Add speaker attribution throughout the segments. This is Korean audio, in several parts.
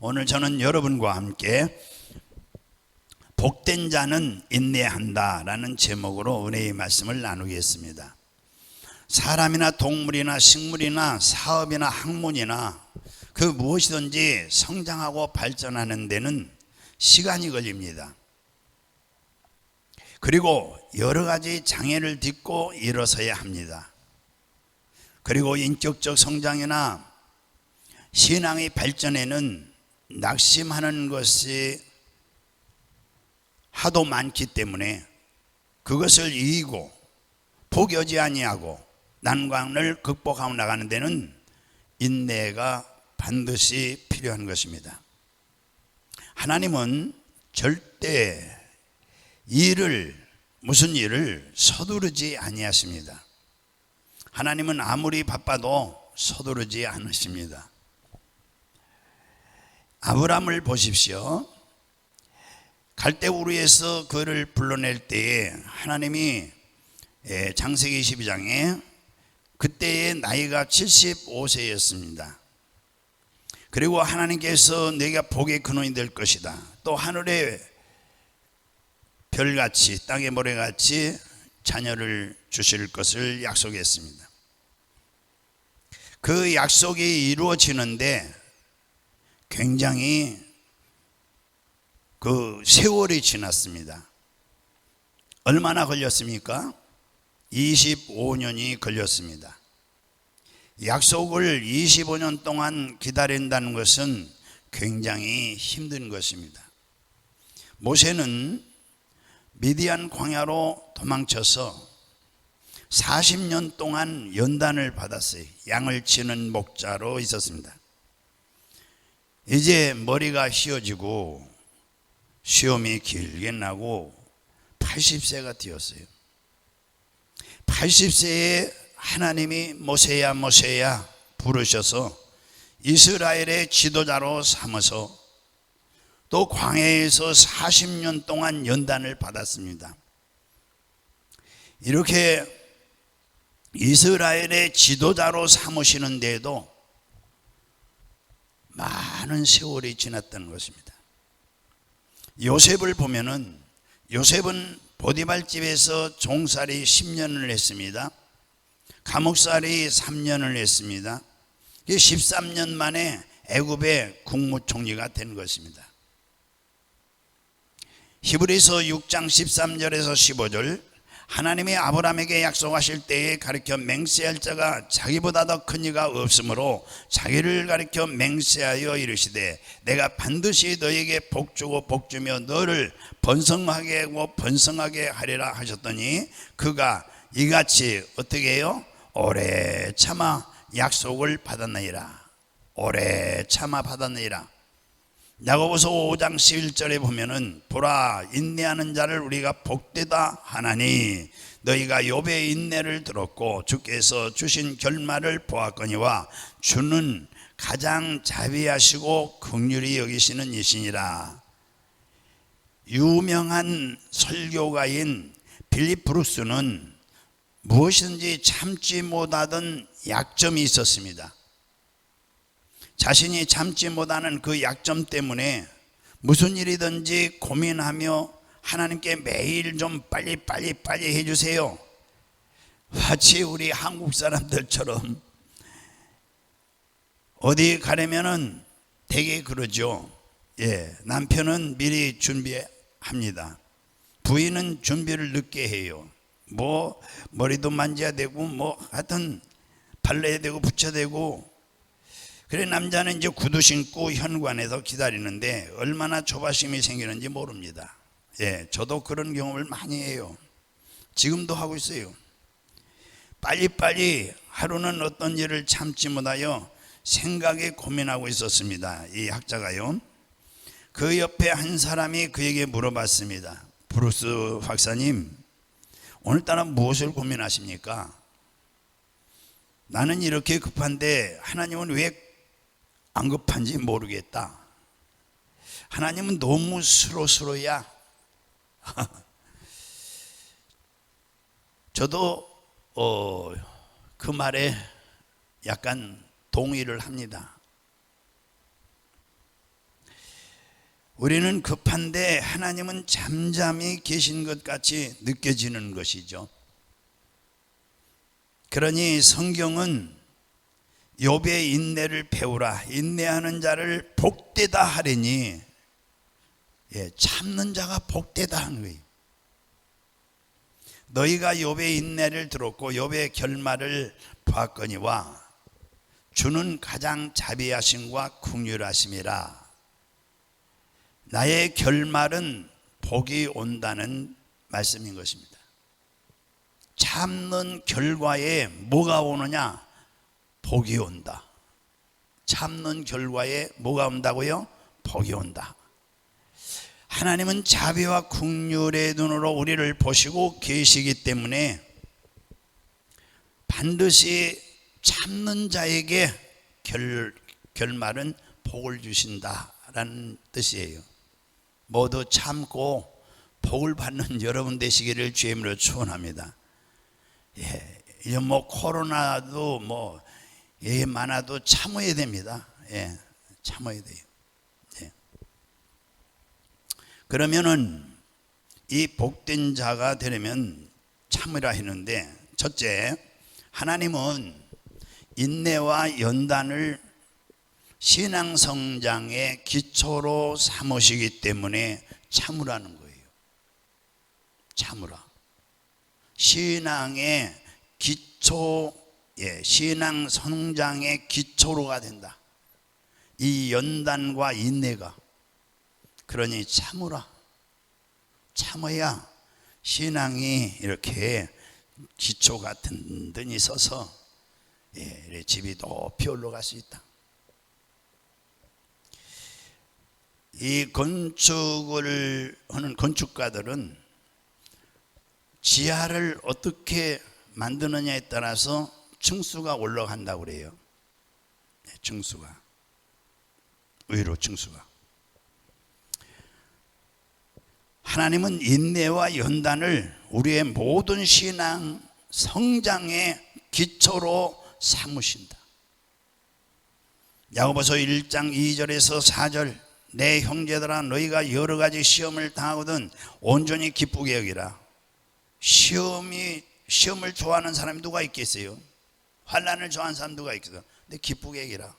Speaker 1: 오늘 저는 여러분과 함께 복된 자는 인내한다 라는 제목으로 은혜의 말씀을 나누겠습니다. 사람이나 동물이나 식물이나 사업이나 학문이나 그 무엇이든지 성장하고 발전하는 데는 시간이 걸립니다. 그리고 여러 가지 장애를 딛고 일어서야 합니다. 그리고 인격적 성장이나 신앙의 발전에는 낙심하는 것이 하도 많기 때문에 그것을 이기고 포기하지 아니하고 난관을 극복하고 나가는 데는 인내가 반드시 필요한 것입니다. 하나님은 절대 무슨 일을 서두르지 아니하십니다. 하나님은 아무리 바빠도 서두르지 않으십니다. 아브라함을 보십시오. 갈대우르에서 그를 불러낼 때에 하나님이 창세기 22장에 그때의 나이가 75세였습니다. 그리고 하나님께서 네가 복의 근원이 될 것이다. 또 하늘의 별같이 땅의 모래같이 자녀를 주실 것을 약속했습니다. 그 약속이 이루어지는데 굉장히 그 세월이 지났습니다. 얼마나 걸렸습니까? 25년이 걸렸습니다. 약속을 25년 동안 기다린다는 것은 굉장히 힘든 것입니다. 모세는 미디안 광야로 도망쳐서 40년 동안 연단을 받았어요. 양을 치는 목자로 있었습니다. 이제 머리가 휘어지고 시험이 길게 나고 80세가 되었어요. 80세에 하나님이 모세야 모세야 부르셔서 이스라엘의 지도자로 삼아서 또 광야에서 40년 동안 연단을 받았습니다. 이렇게 이스라엘의 지도자로 삼으시는 데에도 많은 세월이 지났다는 것입니다. 요셉을 보면은 요셉은 보디발 집에서 종살이 10년을 했습니다. 감옥살이 3년을 했습니다. 13년 만에 애굽의 국무총리가 된 것입니다. 히브리서 6장 13절에서 15절 하나님이 아브라함에게 약속하실 때에 가르쳐 맹세할 자가 자기보다 더 큰 이가 없으므로 자기를 가르쳐 맹세하여 이르시되 내가 반드시 너에게 복주고 복주며 너를 번성하게 하고 번성하게 하리라 하셨더니 그가 이같이 어떻게 해요? 오래 참아 약속을 받았느니라. 오래 참아 받았느니라. 야고보서 5장 11절에 보면은 보라 인내하는 자를 우리가 복되다 하나니 너희가 욥의 인내를 들었고 주께서 주신 결말을 보았거니와 주는 가장 자비하시고 긍휼히 여기시는 이시니라. 유명한 설교가인 빌립 브룩스는 무엇이든지 참지 못하던 약점이 있었습니다. 자신이 참지 못하는 그 약점 때문에 무슨 일이든지 고민하며 하나님께 매일 좀 빨리 해주세요. 마치 우리 한국 사람들처럼 어디 가려면은 되게 그러죠. 남편은 미리 준비합니다. 부인은 준비를 늦게 해요. 뭐 머리도 만져야 되고 뭐 하여튼 발라야 되고 붙여야 되고. 그래 남자는 이제 구두 신고 현관에서 기다리는데 얼마나 조바심이 생기는지 모릅니다. 저도 그런 경험을 많이 해요. 지금도 하고 있어요. 빨리빨리 하루는 어떤 일을 참지 못하여 생각에 고민하고 있었습니다. 이 학자가요. 그 옆에 한 사람이 그에게 물어봤습니다. 브루스 박사님, 오늘따라 무엇을 고민하십니까? 나는 이렇게 급한데 하나님은 왜 안 급한지 모르겠다. 하나님은 너무 스로스로야. 저도 그 말에 약간 동의를 합니다. 우리는 급한데 하나님은 잠잠히 계신 것 같이 느껴지는 것이죠. 그러니 성경은 욥의 인내를 배우라, 인내하는 자를 복되다 하리니, 참는 자가 복되다 하는 거예요. 너희가 욥의 인내를 들었고 욥의 결말을 보았거니와 주는 가장 자비하심과 긍휼하심이라. 나의 결말은 복이 온다는 말씀인 것입니다. 참는 결과에 뭐가 오느냐? 복이 온다. 참는 결과에 뭐가 온다고요? 복이 온다. 하나님은 자비와 긍휼의 눈으로 우리를 보시고 계시기 때문에 반드시 참는 자에게 결말은 복을 주신다라는 뜻이에요. 모두 참고 복을 받는 여러분 되시기를 주의 이름으로 축원합니다. 이제 코로나도 많아도 참아야 됩니다. 참아야 돼요. 그러면은 이 복된 자가 되려면 참으라 했는데, 첫째, 하나님은 인내와 연단을 신앙 성장의 기초로 삼으시기 때문에 참으라는 거예요. 참으라. 신앙의 기초, 신앙 성장의 기초로가 된다. 이 연단과 인내가. 그러니 참으라. 참아야 신앙이 이렇게 기초가 든든히 서서 집이 높이 올라갈 수 있다. 이 건축을 하는 건축가들은 지하를 어떻게 만드느냐에 따라서 층수가 올라간다고 그래요. 층수가. 의로 층수가. 하나님은 인내와 연단을 우리의 모든 신앙 성장의 기초로 삼으신다. 야고보서 1장 2절에서 4절, 내 형제들아 너희가 여러 가지 시험을 당하거든 온전히 기쁘게 여기라. 시험을 좋아하는 사람이 누가 있겠어요? 환난을 좋아하는 사람 누가 있겠어요? 근데 기쁘게 여기라.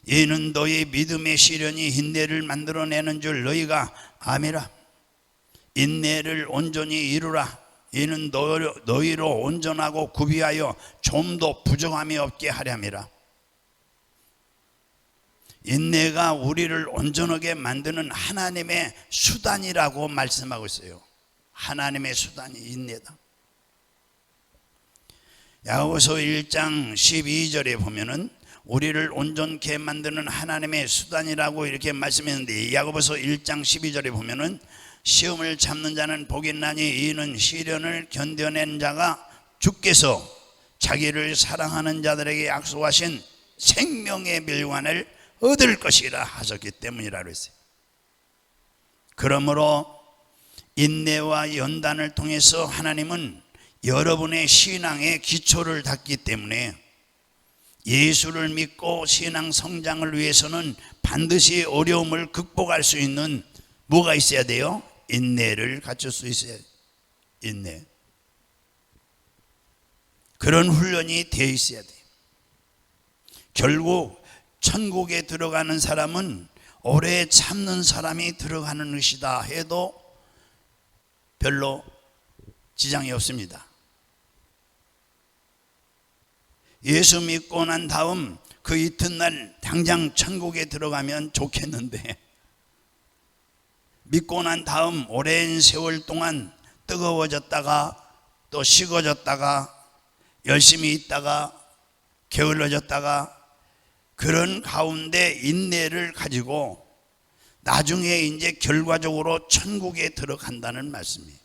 Speaker 1: 이는 너희 믿음의 시련이 인내를 만들어내는 줄 너희가 아미라. 인내를 온전히 이루라. 이는 너희로 온전하고 구비하여 좀도 부정함이 없게 하렴이라. 인내가 우리를 온전하게 만드는 하나님의 수단이라고 말씀하고 있어요. 하나님의 수단이 인내다. 야고보서 1장 12절에 보면은 우리를 온전케 만드는 하나님의 수단이라고 이렇게 말씀했는데, 야고보서 1장 12절에 보면은 시험을 참는 자는 복이 있나니 이는 시련을 견뎌낸 자가 주께서 자기를 사랑하는 자들에게 약속하신 생명의 멸관을 얻을 것이라 하셨기 때문이라고 했어요. 그러므로 인내와 연단을 통해서 하나님은 여러분의 신앙의 기초를 닦기 때문에 예수를 믿고 신앙 성장을 위해서는 반드시 어려움을 극복할 수 있는 뭐가 있어야 돼요? 인내를 갖출 수 있어야 돼요. 인내. 그런 훈련이 되어 있어야 돼요. 결국 천국에 들어가는 사람은 오래 참는 사람이 들어가는 것이다 해도 별로 지장이 없습니다. 예수 믿고 난 다음 그 이튿날 당장 천국에 들어가면 좋겠는데, 믿고 난 다음 오랜 세월 동안 뜨거워졌다가 또 식어졌다가 열심히 있다가 게을러졌다가 그런 가운데 인내를 가지고 나중에 이제 결과적으로 천국에 들어간다는 말씀이에요.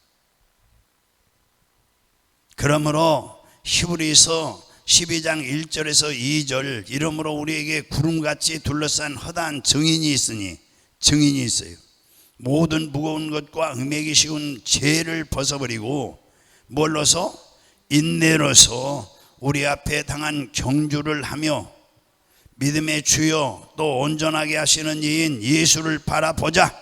Speaker 1: 그러므로 히브리서 12장 1절에서 2절, 이러므로 우리에게 구름같이 둘러싼 허다한 증인이 있어요. 모든 무거운 것과 음행이 쉬운 죄를 벗어버리고 뭘로서? 인내로서 우리 앞에 당한 경주를 하며 믿음의 주요 또 온전하게 하시는 이인 예수를 바라보자.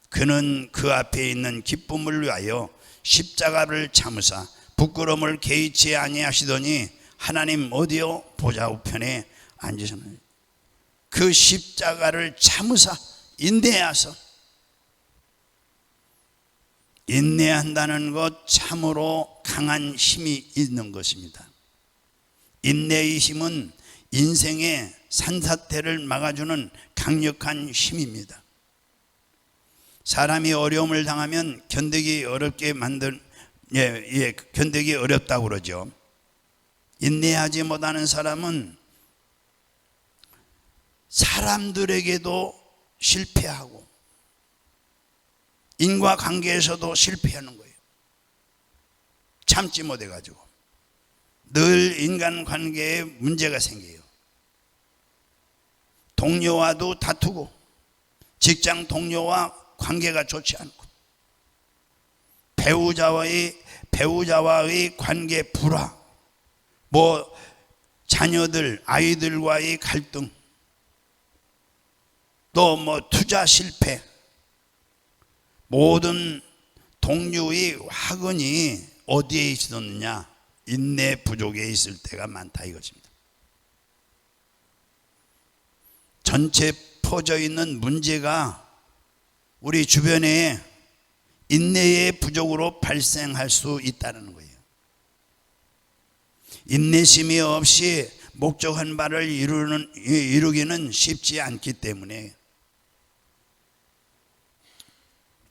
Speaker 1: 그는 그 앞에 있는 기쁨을 위하여 십자가를 참으사 부끄러움을 개의치 아니하시더니 하나님 어디요 보좌 우편에 앉으셨나요. 그 십자가를 참으사 인내하사. 인내한다는 것 참으로 강한 힘이 있는 것입니다. 인내의 힘은 인생의 산사태를 막아주는 강력한 힘입니다. 사람이 어려움을 당하면 견디기 견디기 어렵다고 그러죠. 인내하지 못하는 사람은 사람들에게도 실패하고 인과관계에서도 실패하는 거예요. 참지 못해가지고 늘 인간관계에 문제가 생겨요. 동료와도 다투고 직장 동료와 관계가 좋지 않고 배우자와의 관계 불화, 자녀들 아이들과의 갈등, 또 투자 실패, 모든 동료의 화근이 어디에 있었느냐? 인내 부족에 있을 때가 많다 이것입니다. 전체 퍼져 있는 문제가 우리 주변에 인내의 부족으로 발생할 수 있다는 거예요. 인내심이 없이 목적한 바를 이루기는 쉽지 않기 때문에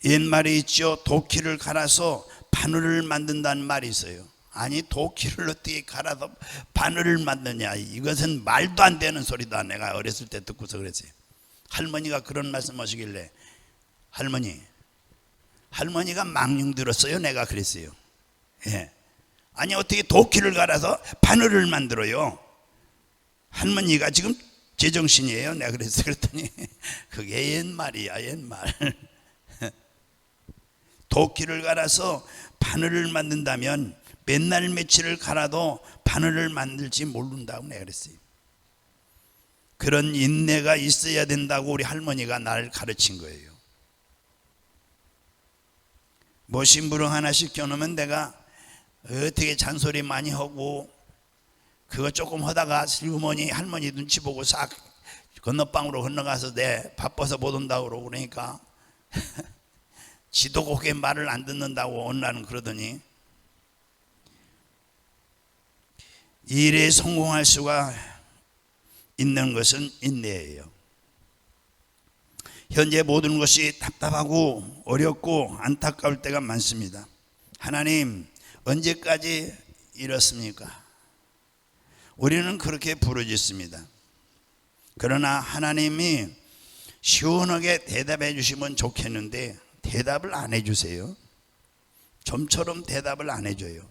Speaker 1: 옛말이 있죠. 도끼를 갈아서 바늘을 만든다는 말이 있어요. 아니 도끼를 어떻게 갈아서 바늘을 만드냐, 이것은 말도 안 되는 소리다. 내가 어렸을 때 듣고서 그랬어요. 할머니가 그런 말씀 하시길래 할머니가 망령 들었어요. 내가 그랬어요. 예. 아니 어떻게 도끼를 갈아서 바늘을 만들어요? 할머니가 지금 제정신이에요. 내가 그랬어요. 그랬더니 그게 옛말이야, 옛말. 도끼를 갈아서 바늘을 만든다면 맨날 며칠을 갈아도 바늘을 만들지 모른다고 내가 그랬어요. 그런 인내가 있어야 된다고 우리 할머니가 나를 가르친 거예요. 심부름 하나씩 겨누면 내가 어떻게 잔소리 많이 하고 그거 조금 하다가 슬그머니 할머니 눈치 보고 싹 건너방으로 건너가서 내 바빠서 못 온다고 그러고 그러니까 지도 고개 말을 안 듣는다고 어느 날은 그러더니 일에 성공할 수가 있는 것은 인내예요. 현재 모든 것이 답답하고 어렵고 안타까울 때가 많습니다. 하나님 언제까지 이렇습니까? 우리는 그렇게 부르짖습니다. 그러나 하나님이 시원하게 대답해 주시면 좋겠는데 대답을 안 해주세요. 좀처럼 대답을 안 해줘요.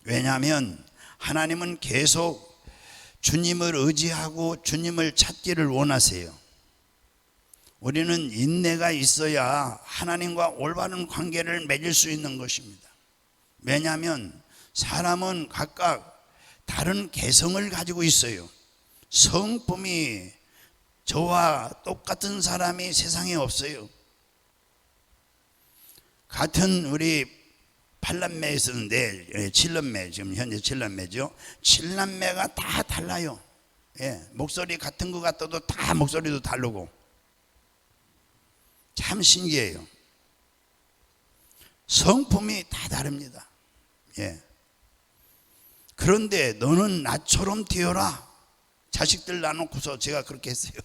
Speaker 1: 왜냐하면 하나님은 계속 주님을 의지하고 주님을 찾기를 원하세요. 우리는 인내가 있어야 하나님과 올바른 관계를 맺을 수 있는 것입니다. 왜냐하면 사람은 각각 다른 개성을 가지고 있어요. 성품이 저와 똑같은 사람이 세상에 없어요. 같은 우리 8남매 있었는데 7남매, 지금 현재 7남매죠. 7남매가 다 달라요. 목소리 같은 것 같아도 다 목소리도 다르고 참 신기해요. 성품이 다 다릅니다. 그런데 너는 나처럼 되어라. 자식들 놔놓고서 제가 그렇게 했어요.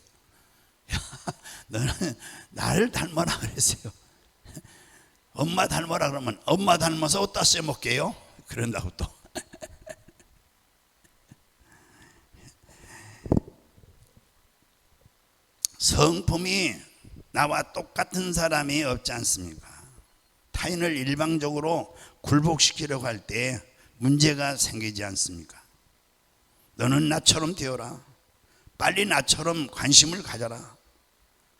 Speaker 1: 너는 나를 닮아라 그랬어요. 엄마 닮아라 그러면 엄마 닮아서 어디다 써먹게요? 그런다고 또. 성품이 나와 똑같은 사람이 없지 않습니까? 타인을 일방적으로 굴복시키려고 할 때 문제가 생기지 않습니까? 너는 나처럼 되어라. 빨리 나처럼 관심을 가져라.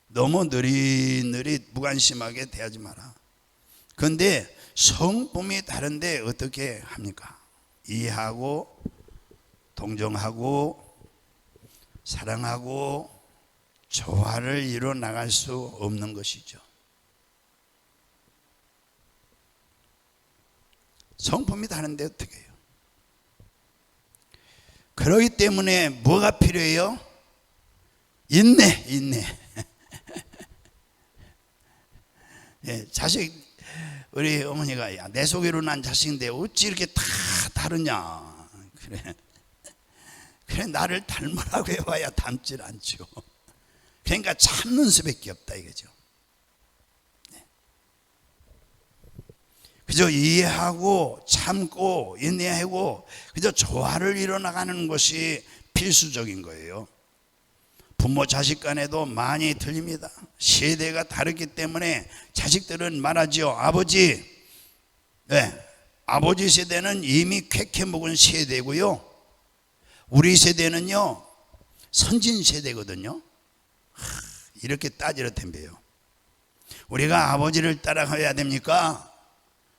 Speaker 1: 너무 느릿느릿 무관심하게 대하지 마라. 그런데 성품이 다른데 어떻게 합니까? 이해하고 동정하고 사랑하고 조화를 이뤄 나갈 수 없는 것이죠. 성품이 다른데 어떻게 해요? 그렇기 때문에 뭐가 필요해요? 인내. 예, 자식, 우리 어머니가, 야, 내 속에로 난 자식인데 어찌 이렇게 다 다르냐. 그래, 나를 닮으라고 해봐야 닮질 않죠. 그러니까 참는 수밖에 없다 이거죠. 그저 이해하고 참고 인내하고 그저 조화를 이뤄나가는 것이 필수적인 거예요. 부모 자식 간에도 많이 틀립니다. 세대가 다르기 때문에 자식들은 말하죠. 아버지, 네, 아버지 세대는 이미 쾌쾌 먹은 세대고요, 우리 세대는요 선진 세대거든요. 이렇게 따지려 덤벼요. 우리가 아버지를 따라가야 됩니까?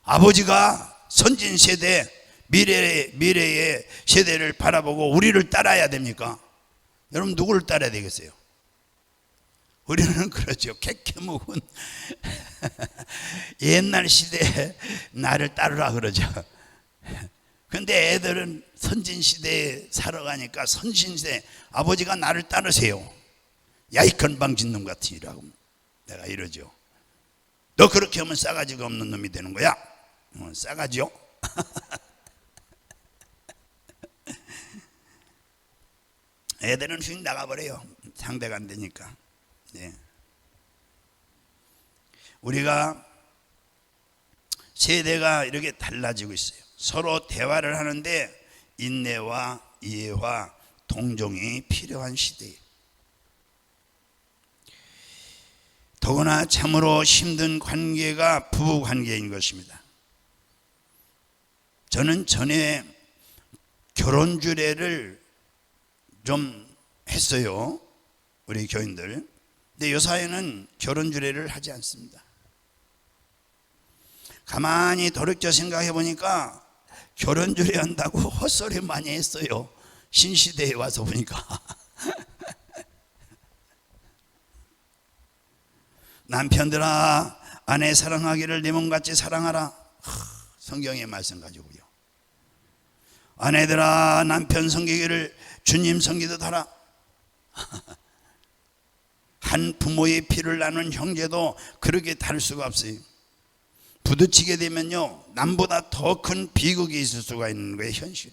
Speaker 1: 아버지가 선진 세대, 미래의 세대를 바라보고 우리를 따라야 됩니까? 여러분 누구를 따라야 되겠어요? 우리는 그러죠. 캐캐묵은 옛날 시대에 나를 따르라 그러죠. 근데 애들은 선진 시대에 살아가니까 선진 시대, 아버지가 나를 따르세요. 야, 이 건방진 놈 같으니라고 내가 이러죠. 너 그렇게 하면 싸가지가 없는 놈이 되는 거야. 싸가지요? 애들은 휙 나가버려요. 상대가 안 되니까. 네. 우리가 세대가 이렇게 달라지고 있어요. 서로 대화를 하는데 인내와 이해와 동정이 필요한 시대예요. 더구나 참으로 힘든 관계가 부부 관계인 것입니다. 저는 전에 결혼 주례를 좀 했어요. 우리 교인들. 근데 요사이는 결혼 주례를 하지 않습니다. 가만히 돌이켜 생각해 보니까 결혼 주례 한다고 헛소리 많이 했어요. 신시대에 와서 보니까. 남편들아, 아내 사랑하기를 내 몸같이 사랑하라. 성경의 말씀 가지고요. 아내들아, 남편 섬기기를 주님 섬기듯 하라. 한 부모의 피를 나눈 형제도 그렇게 다를 수가 없어요. 부딪히게 되면요, 남보다 더 큰 비극이 있을 수가 있는 거예요. 현실.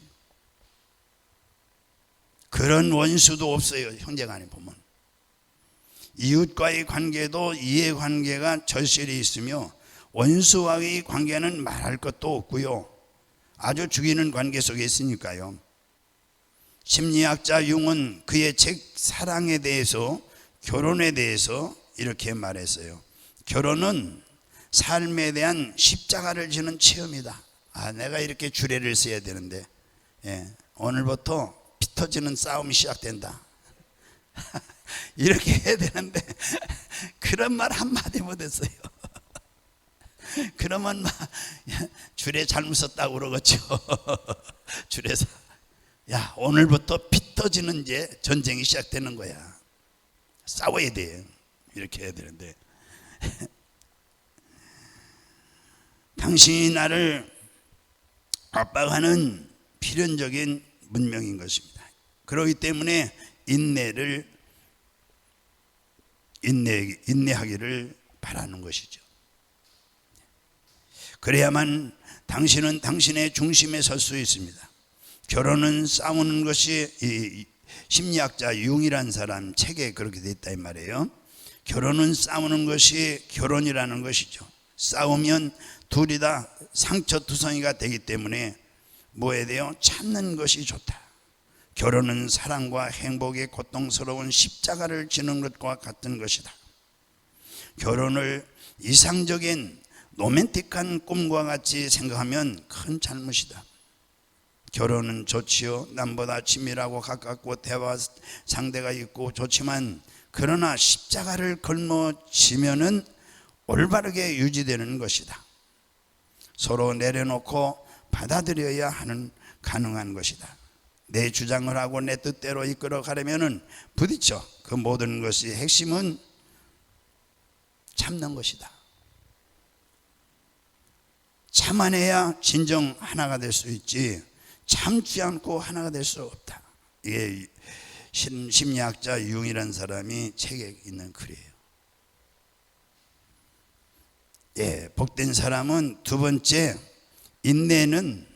Speaker 1: 그런 원수도 없어요. 형제간에 보면. 이웃과의 관계도 이해관계가 절실히 있으며 원수와의 관계는 말할 것도 없고요, 아주 죽이는 관계 속에 있으니까요. 심리학자 융은 그의 책 사랑에 대해서, 결혼에 대해서 이렇게 말했어요. 결혼은 삶에 대한 십자가를 지는 체험이다. 내가 이렇게 주례를 써야 되는데, 오늘부터 피 터지는 싸움이 시작된다. 이렇게 해야 되는데 그런 말 한마디 못했어요. 그러면 막 주례 잘못 썼다고 그러겠죠. 주례사, 야, 오늘부터 피 터지는 이제 전쟁이 시작되는 거야. 싸워야 돼. 이렇게 해야 되는데 당신이 나를 압박하는 필연적인 문명인 것입니다. 그렇기 때문에 인내하기를 바라는 것이죠. 그래야만 당신은 당신의 중심에 설 수 있습니다. 결혼은 싸우는 것이, 이 심리학자 융이라는 사람 책에 그렇게 돼 있다 이 말이에요. 결혼은 싸우는 것이 결혼이라는 것이죠. 싸우면 둘이 다 상처투성이가 되기 때문에 뭐 해야 돼요? 참는 것이 좋다. 결혼은 사랑과 행복의 고통스러운 십자가를 지는 것과 같은 것이다. 결혼을 이상적인 로맨틱한 꿈과 같이 생각하면 큰 잘못이다. 결혼은 좋지요. 남보다 친밀하고 가깝고 대화 상대가 있고 좋지만, 그러나 십자가를 걸머지면은 올바르게 유지되는 것이다. 서로 내려놓고 받아들여야 하는 가능한 것이다. 내 주장을 하고 내 뜻대로 이끌어 가려면은 부딪혀. 그 모든 것이 핵심은 참는 것이다. 참아내야 진정 하나가 될 수 있지, 참지 않고 하나가 될 수 없다. 이게 심리학자 융이라는 사람이 책에 있는 글이에요. 복된 사람은 두 번째, 인내는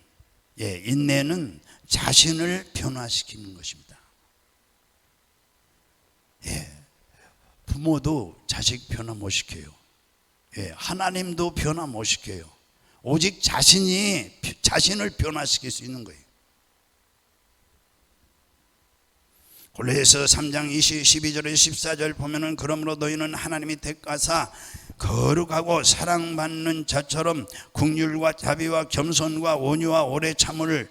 Speaker 1: 자신을 변화시키는 것입니다. 부모도 자식 변화 못 시켜요. 하나님도 변화 못 시켜요. 오직 자신이 자신을 변화시킬 수 있는 거예요. 골로새서 3장 12절에 14절 보면은 그러므로 너희는 하나님이 택하사 거룩하고 사랑받는 자처럼 긍휼과 자비와 겸손과 온유와 오래 참음을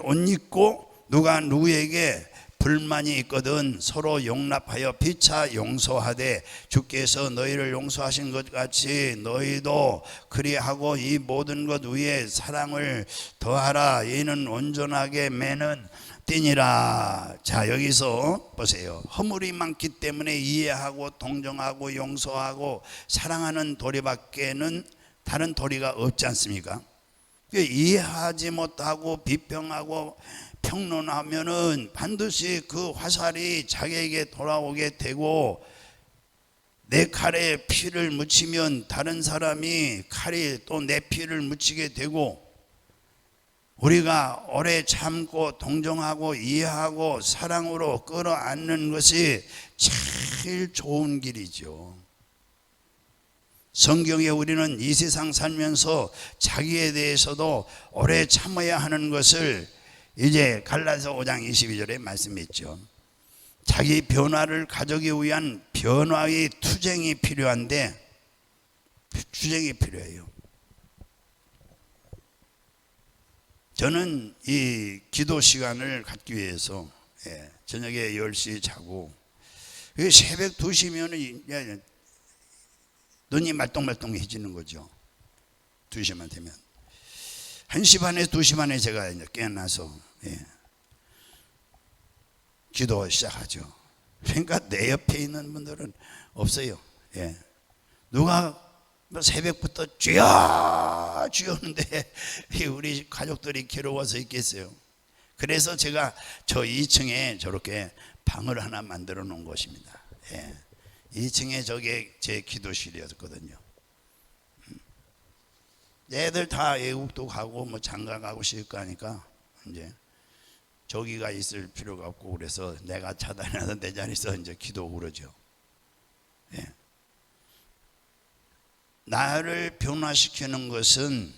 Speaker 1: 옷 입고, 누가 누구에게 불만이 있거든 서로 용납하여 피차 용서하되 주께서 너희를 용서하신 것 같이 너희도 그리하고 이 모든 것 위에 사랑을 더하라. 이는 온전하게 매는 띠니라. 자, 여기서 보세요. 허물이 많기 때문에 이해하고 동정하고 용서하고 사랑하는 도리밖에는 다른 도리가 없지 않습니까? 이해하지 못하고 비평하고 평론하면은 반드시 그 화살이 자기에게 돌아오게 되고, 내 칼에 피를 묻히면 다른 사람이 칼이 또 내 피를 묻히게 되고, 우리가 오래 참고 동정하고 이해하고 사랑으로 끌어안는 것이 제일 좋은 길이죠. 성경에 우리는 이 세상 살면서 자기에 대해서도 오래 참아야 하는 것을 이제 갈라디아서 5장 22절에 말씀했죠. 자기 변화를 가져기 위한 변화의 투쟁이 필요한데, 투쟁이 필요해요. 저는 이 기도 시간을 갖기 위해서 저녁에 10시에 자고, 새벽 2시면 눈이 말똥말똥해지는 거죠. 2시만 되면 1시 반에 2시 반에 제가 이제 깨어나서 기도 시작하죠. 그러니까 내 옆에 있는 분들은 없어요. 누가 새벽부터 주여 주여 하는데 우리 가족들이 괴로워서 있겠어요. 그래서 제가 저 2층에 저렇게 방을 하나 만들어 놓은 것입니다. 2층에 저게 제 기도실이었거든요. 애들 다 외국도 가고 뭐 장가 가고 시집가 하니까 이제 저기가 있을 필요가 없고, 그래서 내가 차단해서 내 자리에서 이제 기도하고 그러죠. 나를 변화시키는 것은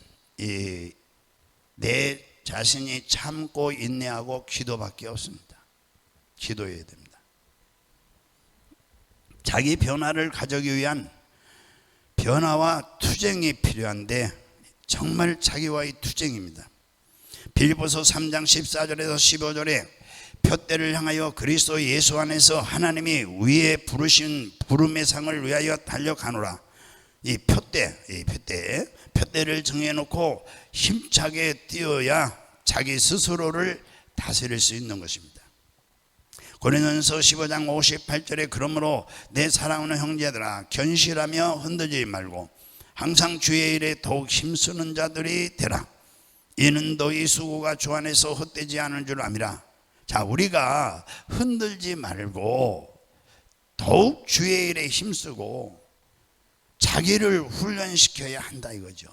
Speaker 1: 내 자신이 참고 인내하고 기도밖에 없습니다. 기도해야 됩니다. 자기 변화를 가져기 위한 변화와 투쟁이 필요한데, 정말 자기와의 투쟁입니다. 빌립보서 3장 14절에서 15절에 표대를 향하여 그리스도 예수 안에서 하나님이 위에 부르신 부름의 상을 위하여 달려가노라. 이 표대를 정해놓고 힘차게 뛰어야 자기 스스로를 다스릴 수 있는 것입니다. 고린도전서 15장 58절에 그러므로 내 사랑하는 형제들아 견실하며 흔들리지 말고 항상 주의 일에 더욱 힘쓰는 자들이 되라. 이는 너희 수고가 주 안에서 헛되지 않은 줄 압니다. 자, 우리가 흔들지 말고 더욱 주의 일에 힘쓰고 자기를 훈련시켜야 한다 이거죠.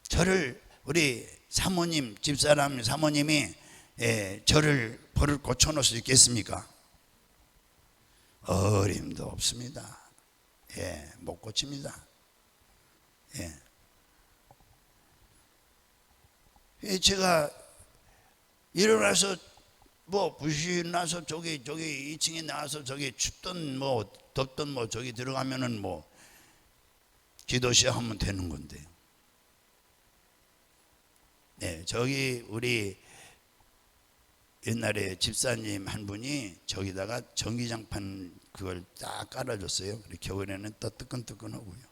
Speaker 1: 저를 우리 사모님, 집사람 사모님이 저를 버릇 고쳐놓을 수 있겠습니까? 어림도 없습니다. 못 고칩니다. 제가 일어나서 뭐 부신 나서 저기 2층에 나와서 저기 춥든 뭐 덥든 뭐 저기 들어가면은 뭐 기도 시작하면 되는 건데. 저기 우리 옛날에 집사님 한 분이 저기다가 전기장판 그걸 딱 깔아줬어요. 겨울에는 또 뜨끈뜨끈하고요.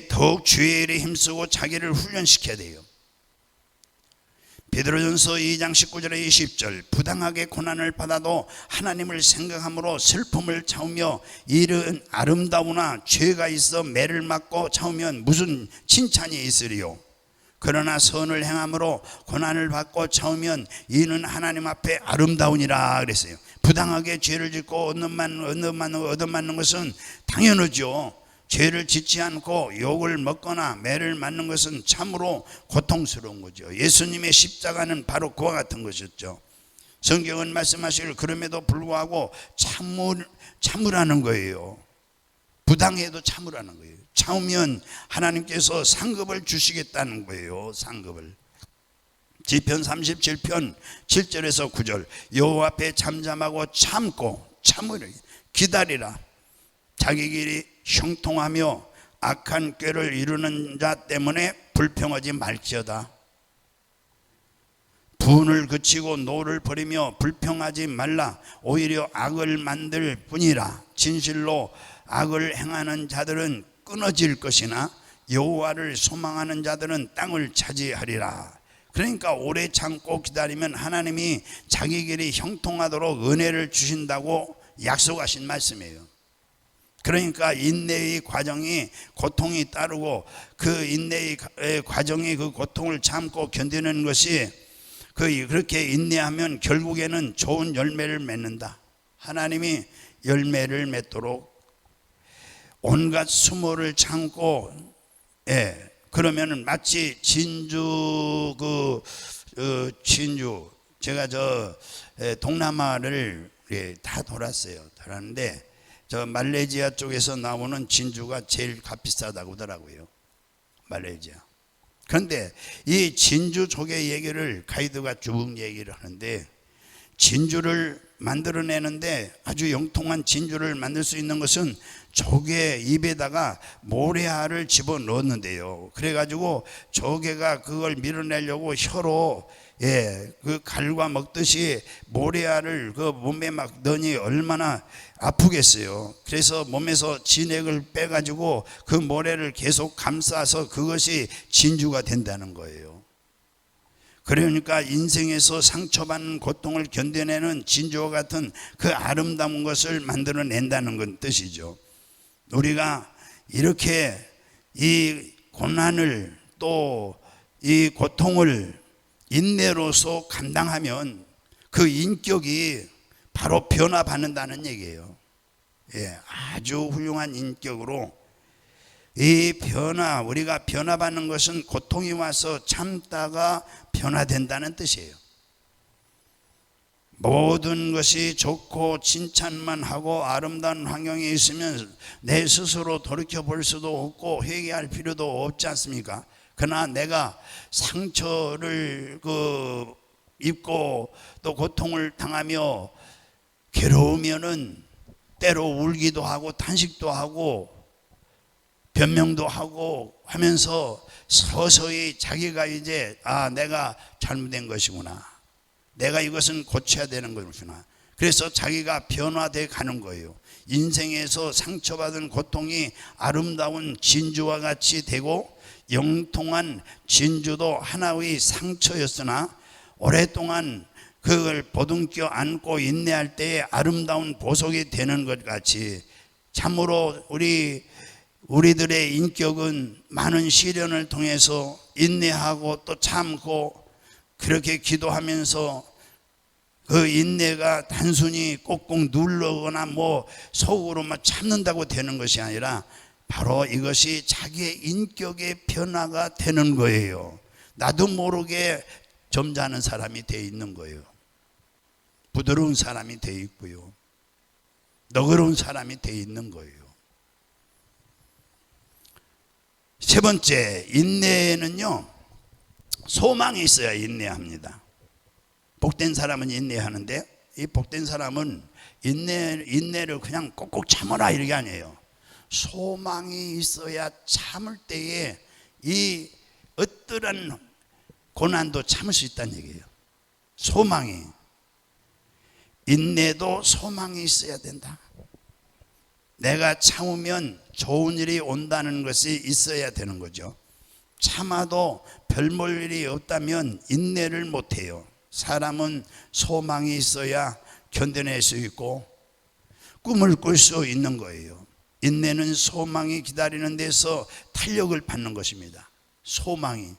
Speaker 1: 더욱 주의 일에 힘쓰고 자기를 훈련시켜야 돼요. 베드로전서 2장 19절에 20절, 부당하게 고난을 받아도 하나님을 생각함으로 슬픔을 참으며 일은 아름다우나 죄가 있어 매를 맞고 참으면 무슨 칭찬이 있으리요. 그러나 선을 행함으로 고난을 받고 참으면 이는 하나님 앞에 아름다우니라 그랬어요. 부당하게 죄를 짓고 얻어맞는 것은 당연하죠. 죄를 짓지 않고 욕을 먹거나 매를 맞는 것은 참으로 고통스러운 거죠. 예수님의 십자가는 바로 그와 같은 것이었죠. 성경은 말씀하시길 그럼에도 불구하고 참으라는 거예요. 부당해도 참으라는 거예요. 참으면 하나님께서 상급을 주시겠다는 거예요. 상급을. 시편 37편 7절에서 9절, 여호와 앞에 잠잠하고 참으라, 기다리라. 자기 길이 형통하며 악한 꾀를 이루는 자 때문에 불평하지 말지어다. 분을 그치고 노를 버리며 불평하지 말라. 오히려 악을 만들 뿐이라. 진실로 악을 행하는 자들은 끊어질 것이나 여호와를 소망하는 자들은 땅을 차지하리라. 그러니까 오래 참고 기다리면 하나님이 자기 길이 형통하도록 은혜를 주신다고 약속하신 말씀이에요. 그러니까 인내의 과정이 고통이 따르고 그 인내의 과정이 그 고통을 참고 견디는 것이 그렇게 인내하면 결국에는 좋은 열매를 맺는다. 하나님이 열매를 맺도록 온갖 수모를 참고, 그러면은 마치 진주 제가 동남아를 다 돌았는데 저 말레이시아 쪽에서 나오는 진주가 제일 값비싸다고 하더라고요. 말레이시아. 그런데 이 진주 조개 얘기를 가이드가 쭉 얘기를 하는데, 진주를 만들어내는데 아주 영통한 진주를 만들 수 있는 것은 조개 입에다가 모래알을 집어넣었는데요. 그래가지고 조개가 그걸 밀어내려고 혀로 그 갈과 먹듯이 모래알을 그 몸에 막 넣으니 얼마나 아프겠어요. 그래서 몸에서 진액을 빼가지고 그 모래를 계속 감싸서 그것이 진주가 된다는 거예요. 그러니까 인생에서 상처받는 고통을 견뎌내는 진주와 같은 그 아름다운 것을 만들어낸다는 건 뜻이죠. 우리가 이렇게 이 고난을 또 이 고통을 인내로서 감당하면 그 인격이 바로 변화받는다는 얘기예요. 아주 훌륭한 인격으로 이 우리가 변화받는 것은 고통이 와서 참다가 변화된다는 뜻이에요. 모든 것이 좋고 칭찬만 하고 아름다운 환경에 있으면 내 스스로 돌이켜 볼 수도 없고 회개할 필요도 없지 않습니까? 그러나 내가 상처를 입고 또 고통을 당하며 괴로우면은 때로 울기도 하고 탄식도 하고 변명도 하고 하면서 서서히 자기가 이제 내가 잘못된 것이구나, 내가 이것은 고쳐야 되는 것이구나, 그래서 자기가 변화돼 가는 거예요. 인생에서 상처받은 고통이 아름다운 진주와 같이 되고, 영통한 진주도 하나의 상처였으나 오랫동안 그걸 보듬겨 안고 인내할 때에 아름다운 보석이 되는 것 같이, 참으로 우리들의 인격은 많은 시련을 통해서 인내하고 또 참고 그렇게 기도하면서 그 인내가 단순히 꼭꼭 누르거나 속으로 참는다고 되는 것이 아니라 바로 이것이 자기의 인격의 변화가 되는 거예요. 나도 모르게 점잖은 사람이 되어 있는 거예요. 부드러운 사람이 되어 있고요. 너그러운 사람이 되어 있는 거예요. 세 번째, 인내는요, 소망이 있어야 인내합니다. 복된 사람은 인내하는데, 이 복된 사람은 인내를 그냥 꼭꼭 참아라 이게 아니에요. 소망이 있어야 참을 때에 이 어떠한 고난도 참을 수 있다는 얘기예요. 인내도 소망이 있어야 된다. 내가 참으면 좋은 일이 온다는 것이 있어야 되는 거죠. 참아도 별 볼 일이 없다면 인내를 못해요. 사람은 소망이 있어야 견뎌낼 수 있고 꿈을 꿀 수 있는 거예요. 인내는 소망이 기다리는 데서 탄력을 받는 것입니다. 소망이,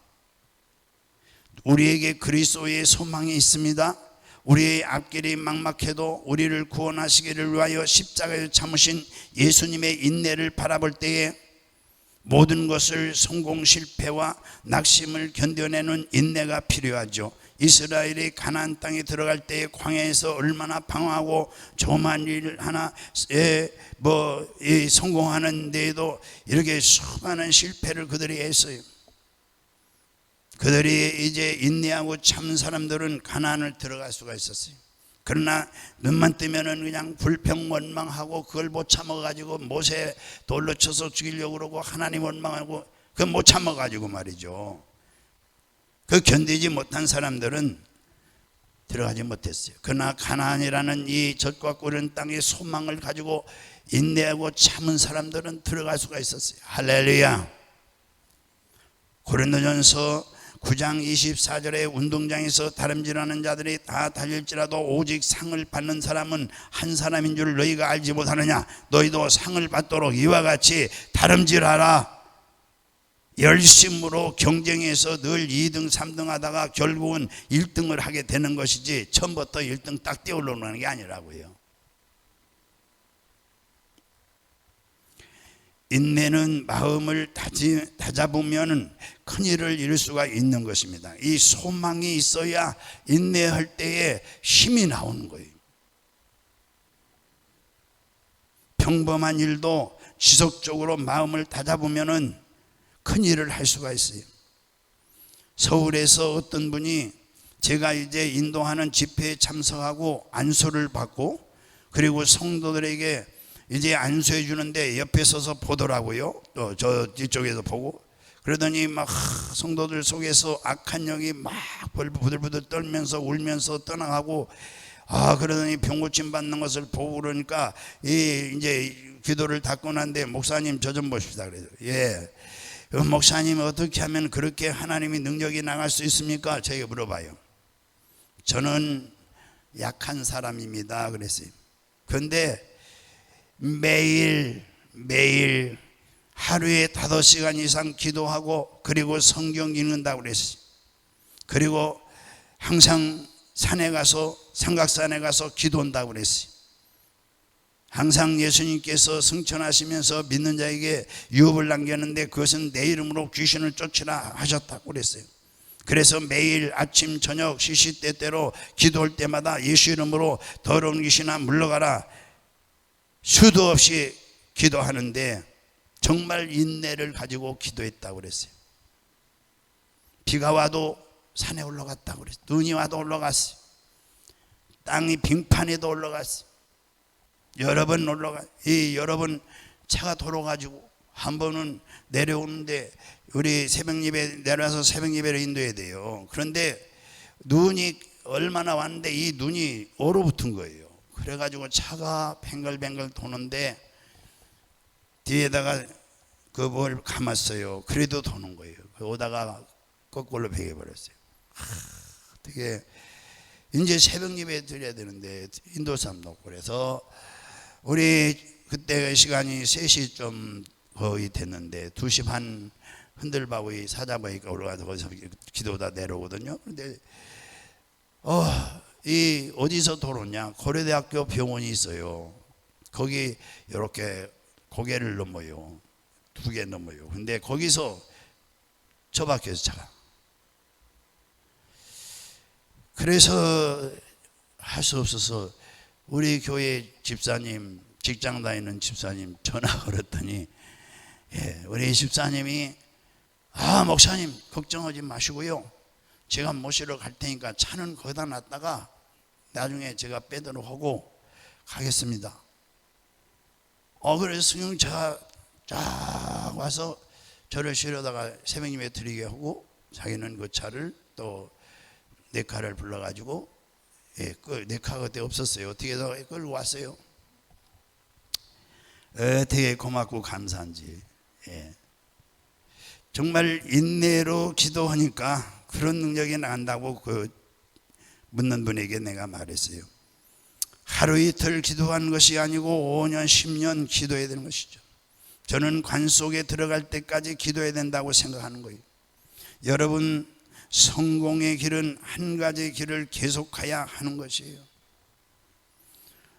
Speaker 1: 우리에게 그리스도의 소망이 있습니다. 우리의 앞길이 막막해도 우리를 구원하시기를 위하여 십자가에 참으신 예수님의 인내를 바라볼 때에 모든 것을 성공 실패와 낙심을 견뎌내는 인내가 필요하죠. 이스라엘이 가나안 땅에 들어갈 때 광야에서 얼마나 방황하고 조그만 일 하나 성공하는 데에도 이렇게 수많은 실패를 그들이 했어요. 그들이 이제 인내하고 참은 사람들은 가나안을 들어갈 수가 있었어요. 그러나 눈만 뜨면은 그냥 불평원망하고 그걸 못 참아가지고 모세 돌로 쳐서 죽이려고 그러고 하나님 원망하고 그걸 못 참아가지고 말이죠. 그 견디지 못한 사람들은 들어가지 못했어요. 그러나 가나안이라는 이 젖과 꿀은 땅의 소망을 가지고 인내하고 참은 사람들은 들어갈 수가 있었어요. 할렐루야. 고린도전서 9장 24절에 운동장에서 다름질하는 자들이 다 달릴지라도 오직 상을 받는 사람은 한 사람인 줄 너희가 알지 못하느냐. 너희도 상을 받도록 이와 같이 다름질하라. 열심으로 경쟁해서 늘 2등 3등 하다가 결국은 1등을 하게 되는 것이지 처음부터 1등 딱 뛰어 올라오는 게 아니라고요. 인내는 마음을 다잡으면 큰일을 이룰 수가 있는 것입니다. 이 소망이 있어야 인내할 때에 힘이 나오는 거예요. 평범한 일도 지속적으로 마음을 다잡으면 큰일을 할 수가 있어요. 서울에서 어떤 분이 제가 이제 인도하는 집회에 참석하고 안수를 받고 그리고 성도들에게 이제 안수해 주는데 옆에 서서 보더라고요. 또 저 뒤쪽에서 보고 그러더니 막 성도들 속에서 악한 영이 막 부들부들 떨면서 울면서 떠나가고 그러더니 병고침 받는 것을 보고 그러니까 이제 기도를 닫고 난데 목사님 저 좀 보십시다 그래요. 예. 목사님 어떻게 하면 그렇게 하나님의 능력이 나갈 수 있습니까? 제가 물어봐요. 저는 약한 사람입니다 그랬어요. 그런데 매일 하루에 5시간 이상 기도하고 그리고 성경 읽는다고 그랬어요. 그리고 항상 산에 가서 삼각산에 가서 기도한다고 그랬어요. 항상 예수님께서 승천하시면서 믿는 자에게 유업을 남겼는데 그것은 내 이름으로 귀신을 쫓으라 하셨다고 그랬어요. 그래서 매일 아침 저녁 시시때때로 기도할 때마다 예수 이름으로 더러운 귀신아 물러가라 수도 없이 기도하는데 정말 인내를 가지고 기도했다고 그랬어요. 비가 와도 산에 올라갔다고 그랬어요. 눈이 와도 올라갔어요. 땅이 빙판에도 올라갔어요. 여러 번 여러 번 차가 돌아가지고 한 번은 내려오는데 우리 새벽 예배 내려와서 새벽 예배를 인도해야 돼요. 그런데 눈이 얼마나 왔는데 이 눈이 얼어붙은 거예요. 그래가지고 차가 뱅글뱅글 도는데 뒤에다가 그 뭘 감았어요. 그래도 도는 거예요. 오다가 거꾸로 베겨버렸어요. 어떻게 이제 새벽 예배 드려야 되는데 인도 사람도 없고 그래서 우리 그때 시간이 3시 좀 거의 됐는데 2시 반 흔들바위 사자바위가 올라가서 거기서 기도다 내려오거든요. 그런데 이 어디서 돌았냐? 고려대학교 병원이 있어요. 거기 이렇게 고개를 넘어요. 2개 넘어요. 근데 거기서 처박혀서 차가. 그래서 할 수 없어서 우리 교회 집사님, 직장 다니는 집사님 전화 걸었더니 우리 집사님이 목사님 걱정하지 마시고요. 제가 모시러 갈 테니까 차는 거기다 놨다가 나중에 제가 빼도록 하고 가겠습니다. 그래서 승용차가 쫙 와서 저를 실어다가 새벽 예배 드리게 하고 자기는 그 차를 또 네 카를 불러가지고 네 카가 그때 없었어요. 어떻게 해서 끌고 왔어요. 되게 고맙고 감사한지. 예. 정말 인내로 기도하니까 그런 능력이 나간다고 그 묻는 분에게 내가 말했어요. 하루 이틀 기도한 것이 아니고 5년 10년 기도해야 되는 것이죠. 저는 관 속에 들어갈 때까지 기도해야 된다고 생각하는 거예요. 여러분, 성공의 길은 한 가지 길을 계속해야 하는 것이에요.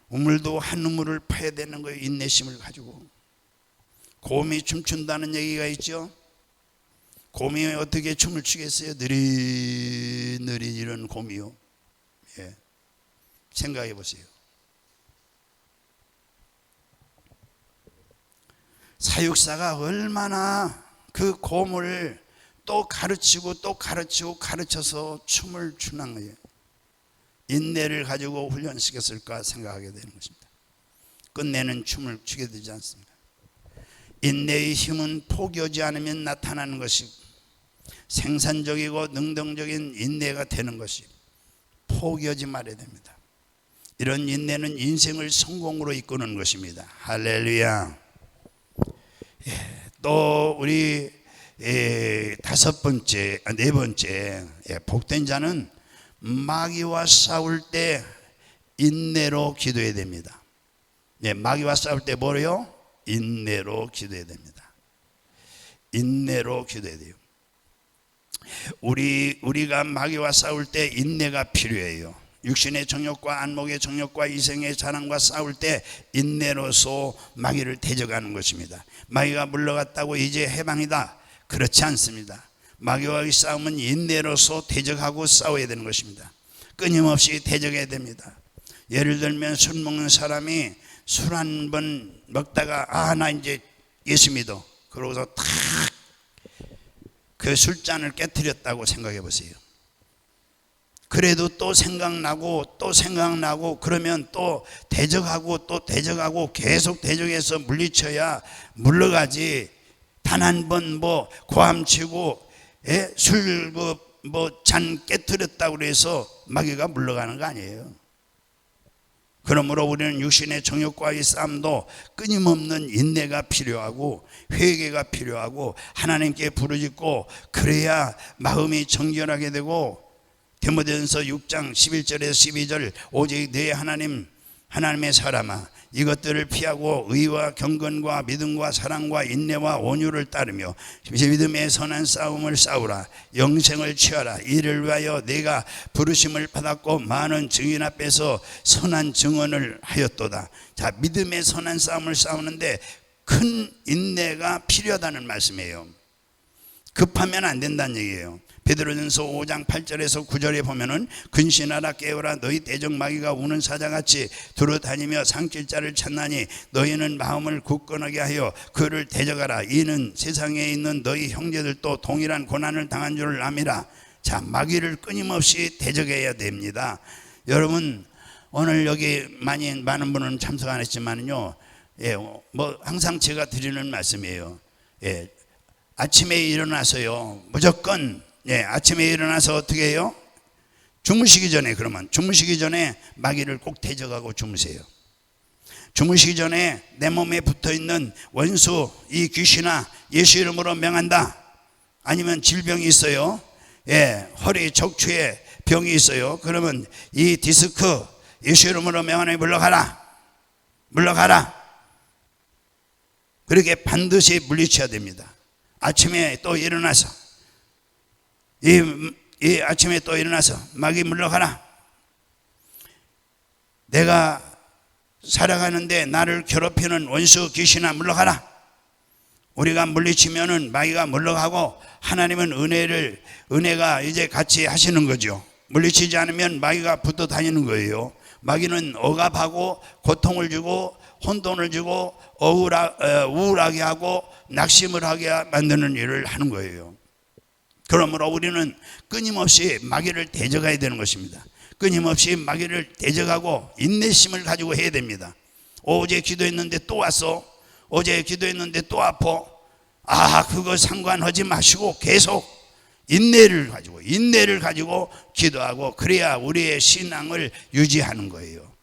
Speaker 1: 우물도 한 우물을 파야 되는 거예요. 인내심을 가지고. 곰이 춤춘다는 얘기가 있죠. 곰이 어떻게 춤을 추겠어요? 느릿느릿 이런 곰이요. 예. 생각해 보세요. 사육사가 얼마나 그 곰을 또 가르치고 또 가르치고 가르쳐서 춤을 추는 거예요. 인내를 가지고 훈련시켰을까 생각하게 되는 것입니다. 끝내는 춤을 추게 되지 않습니다. 인내의 힘은 포기하지 않으면 나타나는 것이고 생산적이고 능동적인 인내가 되는 것이 포기하지 말아야 됩니다. 이런 인내는 인생을 성공으로 이끄는 것입니다. 할렐루야. 또 우리 네 번째 복된 자는 마귀와 싸울 때 인내로 기도해야 됩니다. 마귀와 싸울 때 뭐래요? 인내로 기도해야 됩니다. 인내로 기도해야 돼요. 우리가 마귀와 싸울 때 인내가 필요해요. 육신의 정욕과 안목의 정욕과 이생의 자랑과 싸울 때 인내로서 마귀를 대적하는 것입니다. 마귀가 물러갔다고 이제 해방이다, 그렇지 않습니다. 마귀와의 싸움은 인내로서 대적하고 싸워야 되는 것입니다. 끊임없이 대적해야 됩니다. 예를 들면 술 먹는 사람이 술 한 번 먹다가 나 이제 예수 믿어, 그러고서 탁 그 술잔을 깨뜨렸다고 생각해 보세요. 그래도 또 생각나고 또 생각나고 그러면 또 대적하고 계속 대적해서 물리쳐야 물러가지. 단 한 번 고함치고 술 잔 깨뜨렸다고 그래서 마귀가 물러가는 거 아니에요. 그러므로 우리는 육신의 정욕과의 싸움도 끊임없는 인내가 필요하고 회개가 필요하고 하나님께 부르짖고 그래야 마음이 정결하게 되고, 디모데전서 6장 11절에서 12절 오직 내 하나님의 사람아 이것들을 피하고 의와 경건과 믿음과 사랑과 인내와 온유를 따르며 믿음의 선한 싸움을 싸우라. 영생을 취하라. 이를 위하여 내가 부르심을 받았고 많은 증인 앞에서 선한 증언을 하였도다. 자, 믿음의 선한 싸움을 싸우는데 큰 인내가 필요하다는 말씀이에요. 급하면 안 된다는 얘기예요. 베드로전서 5장 8절에서 9절에 보면은 근신하라 깨어라 너희 대적 마귀가 우는 사자같이 두루다니며 삼킬 자를 찾나니 너희는 마음을 굳건하게 하여 그를 대적하라. 이는 세상에 있는 너희 형제들도 동일한 고난을 당한 줄을 암이라. 자, 마귀를 끊임없이 대적해야 됩니다. 여러분, 오늘 여기 많은 분은 참석 안 했지만요, 항상 제가 드리는 말씀이에요. 아침에 일어나서요, 무조건 아침에 일어나서 어떻게 해요? 주무시기 전에 마귀를 꼭 대적하고 주무세요. 주무시기 전에 내 몸에 붙어있는 원수, 이 귀신아 예수 이름으로 명한다. 아니면 질병이 있어요. 허리 척추에 병이 있어요. 그러면 이 디스크 예수 이름으로 명하니 물러가라. 그렇게 반드시 물리쳐야 됩니다. 아침에 또 일어나서 아침에 또 일어나서 마귀 물러가라. 내가 살아가는데 나를 괴롭히는 원수 귀신아 물러가라. 우리가 물리치면은 마귀가 물러가고 하나님은 은혜가 이제 같이 하시는 거죠. 물리치지 않으면 마귀가 붙어 다니는 거예요. 마귀는 억압하고 고통을 주고 혼돈을 주고 우울하게 하고 낙심을 하게 만드는 일을 하는 거예요. 그러므로 우리는 끊임없이 마귀를 대적해야 되는 것입니다. 끊임없이 마귀를 대적하고 인내심을 가지고 해야 됩니다. 어제 기도했는데 또 왔어. 어제 기도했는데 또 아파. 그거 상관하지 마시고 계속 인내를 가지고 기도하고 그래야 우리의 신앙을 유지하는 거예요.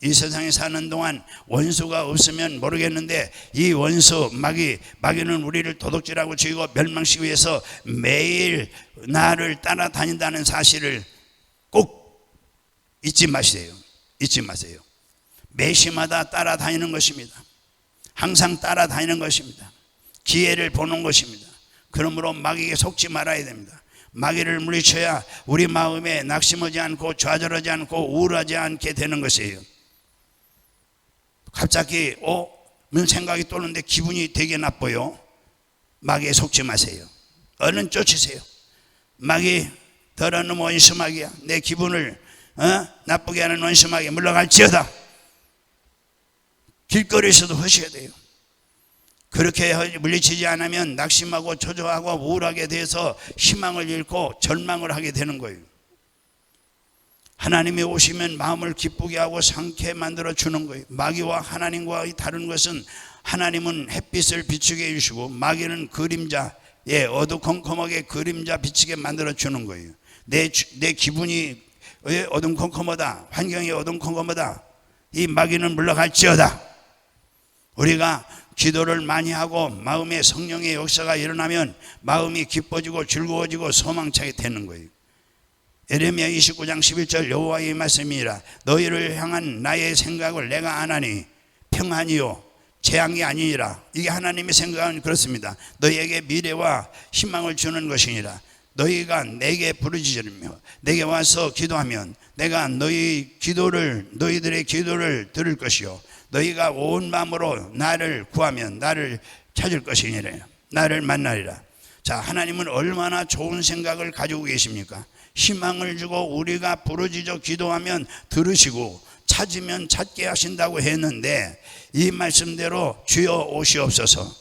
Speaker 1: 이 세상에 사는 동안 원수가 없으면 모르겠는데 이 원수 마귀는 우리를 도둑질하고 죽이고 멸망시키기 위해서 매일 나를 따라다닌다는 사실을 꼭 잊지 마세요. 잊지 마세요. 매시마다 따라다니는 것입니다. 항상 따라다니는 것입니다. 기회를 보는 것입니다. 그러므로 마귀에게 속지 말아야 됩니다. 마귀를 물리쳐야 우리 마음에 낙심하지 않고 좌절하지 않고 우울하지 않게 되는 것이에요. 갑자기 는 생각이 떠오르는데 기분이 되게 나빠요. 마귀에 속지 마세요. 얼른 쫓으세요. 마귀 더러는 원수 마귀야. 내 기분을 나쁘게 하는 원수 마귀 물러갈지어다. 길거리에서도 하셔야 돼요. 그렇게 물리치지 않으면 낙심하고 초조하고 우울하게 돼서 희망을 잃고 절망을 하게 되는 거예요. 하나님이 오시면 마음을 기쁘게 하고 상쾌 만들어 주는 거예요. 마귀와 하나님과 다른 것은 하나님은 햇빛을 비추게 해주시고 마귀는 그림자, 어두컴컴하게 그림자 비치게 만들어 주는 거예요. 내 기분이 어둠컴컴하다, 환경이 어둠컴컴하다, 이 마귀는 물러갈지어다. 우리가 기도를 많이 하고 마음에 성령의 역사가 일어나면 마음이 기뻐지고 즐거워지고 소망차게 되는 거예요. 에레미야 29장 11절 여호와의 말씀이라. 너희를 향한 나의 생각을 내가 아나니 평안이요 재앙이 아니니라. 이게 하나님의 생각은 그렇습니다. 너희에게 미래와 희망을 주는 것이니라. 너희가 내게 부르짖으며 내게 와서 기도하면 내가 너희들의 기도를 들을 것이요 너희가 온 마음으로 나를 구하면 나를 찾을 것이니라. 나를 만나리라. 자, 하나님은 얼마나 좋은 생각을 가지고 계십니까? 희망을 주고 우리가 부르짖어 기도하면 들으시고 찾으면 찾게 하신다고 했는데 이 말씀대로 주여 오시옵소서.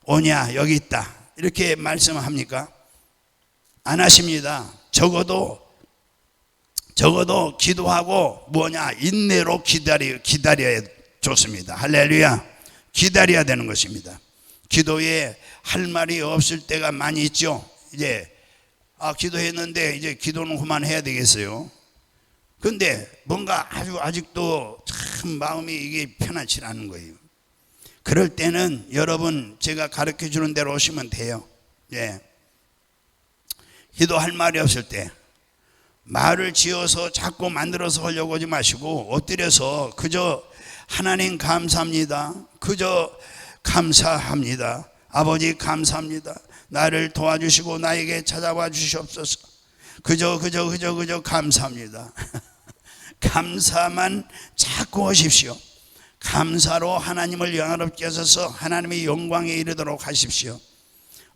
Speaker 1: 오냐 여기 있다 이렇게 말씀합니까? 안 하십니다. 적어도 기도하고 인내로 기다려야 좋습니다. 할렐루야. 기다려야 되는 것입니다. 기도에 할 말이 없을 때가 많이 있죠. 이제 기도했는데 이제 기도는 그만해야 되겠어요. 근데 뭔가 아직도 참 마음이 이게 편하지 않은 거예요. 그럴 때는 여러분 제가 가르쳐 주는 대로 오시면 돼요. 기도할 말이 없을 때 말을 지어서 자꾸 만들어서 하려고 하지 마시고 엎드려서 그저 하나님 감사합니다. 그저 감사합니다. 아버지 감사합니다. 나를 도와주시고 나에게 찾아와 주시옵소서. 그저 감사합니다. 감사만 자꾸 하십시오. 감사로 하나님을 영화롭게 하셔서 하나님의 영광에 이르도록 하십시오.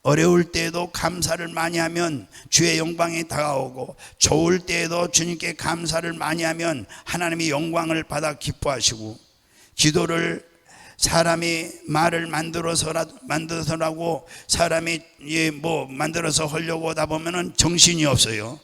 Speaker 1: 어려울 때에도 감사를 많이 하면 주의 영광이 다가오고 좋을 때에도 주님께 감사를 많이 하면 하나님의 영광을 받아 기뻐하시고 기도를 사람이 말을 만들어서라고 사람이 만들어서 하려고 하다 보면은 정신이 없어요.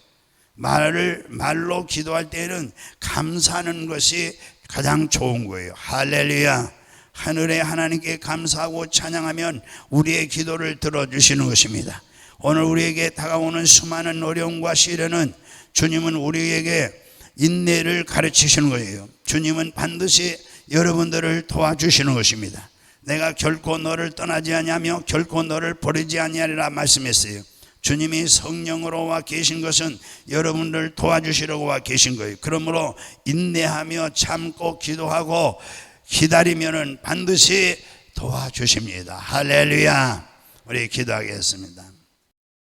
Speaker 1: 말로 기도할 때는 감사하는 것이 가장 좋은 거예요. 할렐루야. 하늘의 하나님께 감사하고 찬양하면 우리의 기도를 들어주시는 것입니다. 오늘 우리에게 다가오는 수많은 어려움과 시련은 주님은 우리에게 인내를 가르치시는 거예요. 주님은 반드시 여러분들을 도와주시는 것입니다. 내가 결코 너를 떠나지 아니하며 결코 너를 버리지 아니하리라 말씀했어요. 주님이 성령으로 와 계신 것은 여러분들을 도와주시려고 와 계신 거예요. 그러므로 인내하며 참고 기도하고 기다리면은 반드시 도와주십니다. 할렐루야. 우리 기도하겠습니다.